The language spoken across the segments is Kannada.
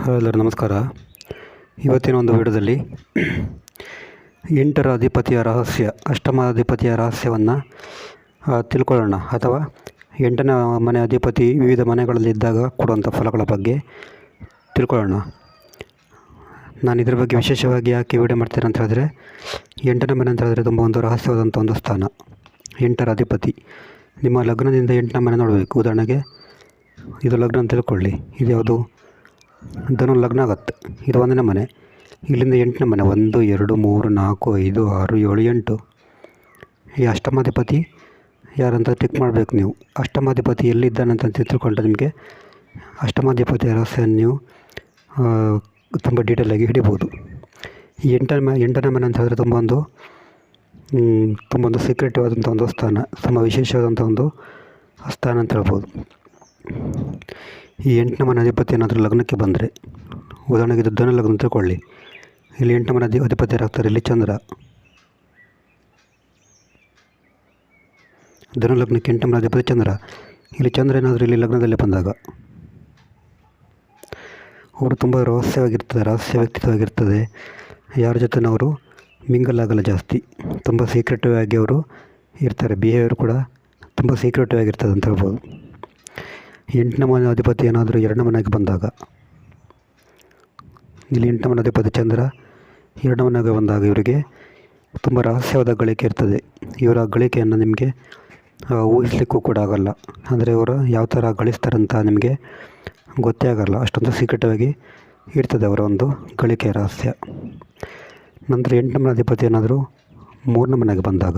ಎಲ್ಲರೂ ನಮಸ್ಕಾರ. ಇವತ್ತಿನ ಒಂದು ವಿಡಿಯೋದಲ್ಲಿ 8ರ ಅಧಿಪತಿಯ ರಹಸ್ಯ, ಅಷ್ಟಮಾಧಿಪತಿಯ ರಹಸ್ಯವನ್ನು ತಿಳ್ಕೊಳ್ಳೋಣ. ಅಥವಾ 8ನೇ ಮನೆ ಅಧಿಪತಿ ವಿವಿಧ ಮನೆಗಳಲ್ಲಿದ್ದಾಗ ಕೊಡುವಂಥ ಫಲಗಳ ಬಗ್ಗೆ ತಿಳ್ಕೊಳ್ಳೋಣ. ನಾನು ಇದ್ರ ಬಗ್ಗೆ ವಿಶೇಷವಾಗಿ ಯಾಕೆ ವಿಡಿಯೋ ಮಾಡ್ತೇನೆ ಅಂತ ಹೇಳಿದ್ರೆ, 8ನೇ ಮನೆ ಅಂತ ಹೇಳಿದ್ರೆ ತುಂಬ ಒಂದು ರಹಸ್ಯವಾದಂಥ ಒಂದು ಸ್ಥಾನ. 8ರ ಅಧಿಪತಿ ನಿಮ್ಮ ಲಗ್ನದಿಂದ 8ನೇ ಮನೆ ನೋಡಬೇಕು. ಉದಾಹರಣೆಗೆ ಇದು ಲಗ್ನ ಅಂತ ತಿಳ್ಕೊಳ್ಳಿ. ಇದು ಯಾವುದು? ಧನು ಲಗ್ನ ಆಗುತ್ತೆ. ಇದು 1ನೇ ಮನೆ. ಇಲ್ಲಿಂದ 8ನೇ ಮನೆ 1 2 3 4 5 6 7 8. ಈ ಅಷ್ಟಮಾಧಿಪತಿ ಯಾರಂತ ಟಿಕ್ ಮಾಡಬೇಕು ನೀವು. ಅಷ್ಟಮಾಧಿಪತಿ ಎಲ್ಲಿದ್ದಾನೆ ಅಂತ ತಿಳ್ಕೊಂಡ್ರೆ ನಿಮಗೆ ಅಷ್ಟಮಾಧಿಪತಿಯ ರಹಸ್ಯ ನೀವು ತುಂಬ ಡೀಟೇಲಾಗಿ ಹಿಡಿಬೋದು. ಈ 8ನೇ ಮನೆ ಅಂತ ಹೇಳಿದ್ರೆ ತುಂಬ ಒಂದು ಸೀಕ್ರೆಟಿವ್ ಆದಂಥ ಒಂದು ಸ್ಥಾನ, ತುಂಬ ವಿಶೇಷವಾದಂಥ ಒಂದು ಸ್ಥಾನ ಅಂತ ಹೇಳ್ಬೋದು. ಈ 8ನೇ ಮನೆ ಅಧಿಪತಿ ಏನಾದರೂ ಲಗ್ನಕ್ಕೆ ಬಂದರೆ, ಉದಾಹರಣೆಗೆ ಇದು ಧನು ಲಗ್ನ ತಿಳ್ಕೊಳ್ಳಿ. ಇಲ್ಲಿ 8ನೇ ಮನೆ ಅಧಿಪತಿ ಯಾರಾಗ್ತಾರೆ? ಇಲ್ಲಿ ಚಂದ್ರ. ಧನು ಲಗ್ನಕ್ಕೆ 8ನೇ ಮನೆ ಅಧಿಪತಿ ಚಂದ್ರ. ಇಲ್ಲಿ ಚಂದ್ರ ಏನಾದರೂ ಇಲ್ಲಿ ಲಗ್ನದಲ್ಲಿ ಬಂದಾಗ ಅವರು ತುಂಬ ರಹಸ್ಯ ವ್ಯಕ್ತಿತ್ವವಾಗಿರ್ತದೆ. ಯಾರ ಜೊತೆ ಅವರು ಮಿಂಗಲ್ ಆಗಲ್ಲ ಜಾಸ್ತಿ, ತುಂಬ ಸೀಕ್ರೆಟಿವ್ ಆಗಿ ಅವರು ಇರ್ತಾರೆ. ಬಿಹೇವಿಯರ್ ಕೂಡ ತುಂಬ ಸೀಕ್ರೆಟಿವ್ ಆಗಿರ್ತದೆ ಅಂತ ಹೇಳ್ಬೋದು. 8ನೇ ಮನೆ ಅಧಿಪತಿ ಏನಾದರೂ 2ನೇ ಮನೆಗೆ ಬಂದಾಗ, ಇಲ್ಲಿ 8ನೇ ಮನೆ ಅಧಿಪತಿ ಚಂದ್ರ 2ನೇ ಮನೆಗೆ ಬಂದಾಗ ಇವರಿಗೆ ತುಂಬ ರಹಸ್ಯವಾದ ಗಳಿಕೆ ಇರ್ತದೆ. ಇವರ ಗಳಿಕೆಯನ್ನು ನಿಮಗೆ ಊಹಿಸ್ಲಿಕ್ಕೂ ಕೂಡ ಆಗಲ್ಲ. ಅಂದರೆ ಇವರು ಯಾವ ಥರ ಗಳಿಸ್ತಾರಂತ ನಿಮಗೆ ಗೊತ್ತೇ ಆಗಲ್ಲ. ಅಷ್ಟೊಂದು ಸೀಕ್ರೆಟಿವ್ ಆಗಿ ಇರ್ತದೆ ಅವರ ಒಂದು ಗಳಿಕೆ ರಹಸ್ಯ. ನಂತರ 8ನೇ ಮನೆ ಅಧಿಪತಿ ಏನಾದರೂ 3ನೇ ಮನೆಗೆ ಬಂದಾಗ,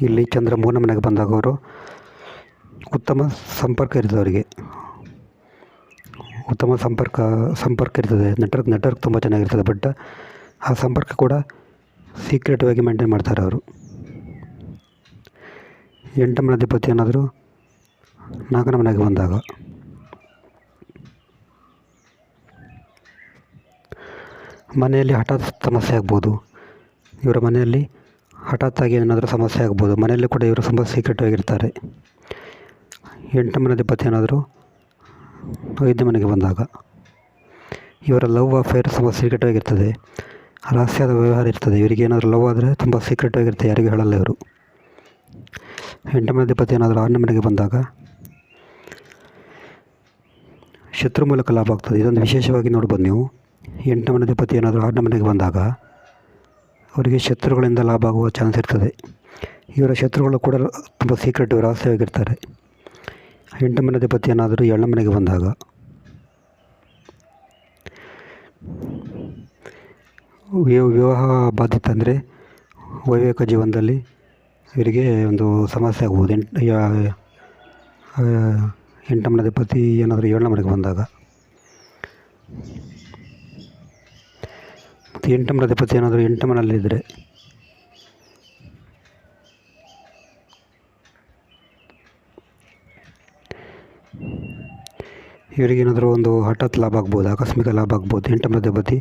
ಇಲ್ಲಿ ಚಂದ್ರ 3ನೇ ಮನೆಗೆ ಬಂದಾಗ ಅವರು ಉತ್ತಮ ಸಂಪರ್ಕ ಇರ್ತದೆ. ಅವರಿಗೆ ಉತ್ತಮ ಸಂಪರ್ಕ ಇರ್ತದೆ. ನೆಟ್ವರ್ಕ್ ತುಂಬ ಚೆನ್ನಾಗಿರ್ತದೆ. ಬಟ್ ಆ ಸಂಪರ್ಕ ಕೂಡ ಸೀಕ್ರೆಟಿವ್ ಆಗಿ ಮೇಂಟೈನ್ ಮಾಡ್ತಾರೆ ಅವರು. 8ನೇ ಮನೆ ಅಧಿಪತಿ ಏನಾದರೂ 4ನೇ ಮನೆಗೆ ಬಂದಾಗ, ಮನೆಯಲ್ಲಿ ಹಠಾತ್ ಸಮಸ್ಯೆ ಆಗ್ಬೋದು. ಇವರ ಮನೆಯಲ್ಲಿ ಹಠಾತ್ತಾಗಿ ಏನಾದರೂ ಸಮಸ್ಯೆ ಆಗ್ಬೋದು. ಮನೆಯಲ್ಲಿ ಕೂಡ ಇವರು ತುಂಬ ಸೀಕ್ರೆಟಿವ್ ಆಗಿರ್ತಾರೆ. 8ನೇ ಮನೆ ಅಧಿಪತಿ ಏನಾದರೂ 5ನೇ ಮನೆಗೆ ಬಂದಾಗ ಇವರ ಲವ್ ಅಫೇರ್ ತುಂಬ ಸೀಕ್ರೆಟಿವ್ ಆಗಿರ್ತದೆ. ರಹಸ್ಯದ ವ್ಯವಹಾರ ಇರ್ತದೆ. ಇವರಿಗೆ ಏನಾದರೂ ಲವ್ ಆದರೆ ತುಂಬ ಸೀಕ್ರೆಟಿವ್ ಆಗಿರ್ತದೆ, ಯಾರಿಗೂ ಹೇಳಲ್ಲ ಇವರು. 8ನೇ ಮನೆ ಅಧಿಪತಿ ಏನಾದರೂ 6ನೇ ಮನೆಗೆ ಬಂದಾಗ ಶತ್ರು ಮೂಲಕ ಲಾಭ ಆಗ್ತದೆ. ಇದೊಂದು ವಿಶೇಷವಾಗಿ ನೋಡ್ಬೋದು ನೀವು. 8ನೇ ಮನೆ ಅಧಿಪತಿ ಏನಾದರೂ 6ನೇ ಮನೆಗೆ ಬಂದಾಗ ಅವರಿಗೆ ಶತ್ರುಗಳಿಂದ ಲಾಭ ಆಗುವ ಚಾನ್ಸ್ ಇರ್ತದೆ. ಇವರ ಶತ್ರುಗಳು ಕೂಡ ತುಂಬ ಸೀಕ್ರೆಟಿವ್ ರಹಸ್ಯವಾಗಿರ್ತಾರೆ. 8ನೇ ಮನೆ ಅಧಿಪತಿ ಏನಾದರೂ 7ನೇ ಮನೆಗೆ ಬಂದಾಗ ವಿವಾಹ ಬಾಧಿತ, ಅಂದರೆ ವೈವಾಹಿಕ ಜೀವನದಲ್ಲಿ ಇವರಿಗೆ ಒಂದು ಸಮಸ್ಯೆ ಆಗ್ಬೋದು. 8ನೇ ಮನೆ ಅಧಿಪತಿ ಏನಾದರೂ 7ನೇ ಮನೆಗೆ ಬಂದಾಗ, ಮತ್ತು 8ನೇ ಮನೆ ಅಧಿಪತಿ ಏನಾದರೂ 8ನೇ ಮನೆಯಲ್ಲಿದ್ದರೆ ಇವರಿಗೇನಾದರೂ ಒಂದು ಹಠಾತ್ ಲಾಭ ಆಗ್ಬೋದು, ಆಕಸ್ಮಿಕ ಲಾಭ ಆಗ್ಬೋದು. 8ನೇ ಮನೆ ಅಧಿಪತಿ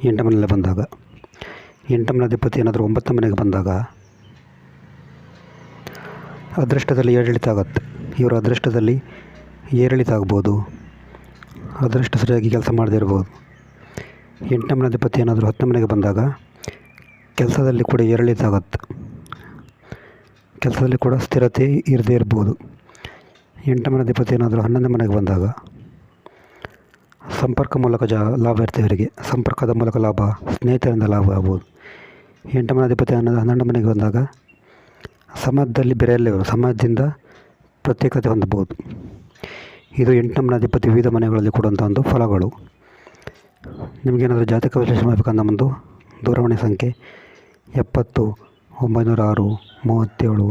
8ನೇ ಮನೆಯಲ್ಲೇ ಬಂದಾಗ. 8ನೇ ಮನೆ ಅಧಿಪತಿ ಏನಾದರೂ 9ನೇ ಮನೆಗೆ ಬಂದಾಗ ಅದೃಷ್ಟದಲ್ಲಿ ಏರಿಳಿತ ಆಗುತ್ತೆ. ಇವರ ಅದೃಷ್ಟದಲ್ಲಿ ಏರಿಳಿತ ಆಗ್ಬೋದು, ಅದೃಷ್ಟ ಸರಿಯಾಗಿ ಕೆಲಸ ಮಾಡದೇ ಇರ್ಬೋದು. 8ನೇ ಮನೆ ಅಧಿಪತಿ ಏನಾದರೂ 10ನೇ ಮನೆಗೆ ಬಂದಾಗ ಕೆಲಸದಲ್ಲಿ ಕೂಡ ಏರಿಳಿತ ಆಗುತ್ತೆ. ಕೆಲಸದಲ್ಲಿ ಕೂಡ ಸ್ಥಿರತೆ ಇರದೇ ಇರ್ಬೋದು. 8ನೇ ಮನೆ ಅಧಿಪತಿ ಏನಾದರೂ 11ನೇ ಮನೆಗೆ ಬಂದಾಗ ಸಂಪರ್ಕ ಮೂಲಕ ಲಾಭ ಇರ್ತದೆ ಇವರಿಗೆ. ಸಂಪರ್ಕದ ಮೂಲಕ ಲಾಭ, ಸ್ನೇಹಿತರಿಂದ ಲಾಭ ಆಗ್ಬೋದು. 8ನೇ ಮನೆ ಅಧಿಪತಿ 12ನೇ ಮನೆಗೆ ಬಂದಾಗ ಸಮಾಜದಲ್ಲಿ ಬೆರೆಯಲ್ಲೇ ಇವರು, ಸಮಾಜದಿಂದ ಪ್ರತ್ಯೇಕತೆ ಹೊಂದಬಹುದು. ಇದು 8ನೇ ಮನೆ ಅಧಿಪತಿ ವಿವಿಧ ಮನೆಗಳಲ್ಲಿ ಕೊಡುವಂಥ ಒಂದು ಫಲಗಳು. ನಿಮಗೇನಾದರೂ ಜಾತಕ ವಿಶ್ಲೇಷಣೆ ಮಾಡಬೇಕಂದ ಒಂದು ದೂರವಾಣಿ ಸಂಖ್ಯೆ 70 906 37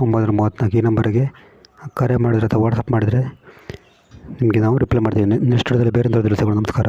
934 ಈ ನಂಬರಿಗೆ ಕರೆ ಮಾಡಿದರೆ ಅಥವಾ ವಾಟ್ಸಪ್ ಮಾಡಿದರೆ ನಿಮಗೆ ನಾವು ರಿಪ್ಲೈ ಮಾಡ್ತೀವಿ. ನೆಕ್ಸ್ಟ್ ವಿಡಿಯೋದಲ್ಲಿ ಬೇರೆ ತಿಳಿಸಿಕೊಳ್ಳೋಣ. ನಮಸ್ಕಾರ.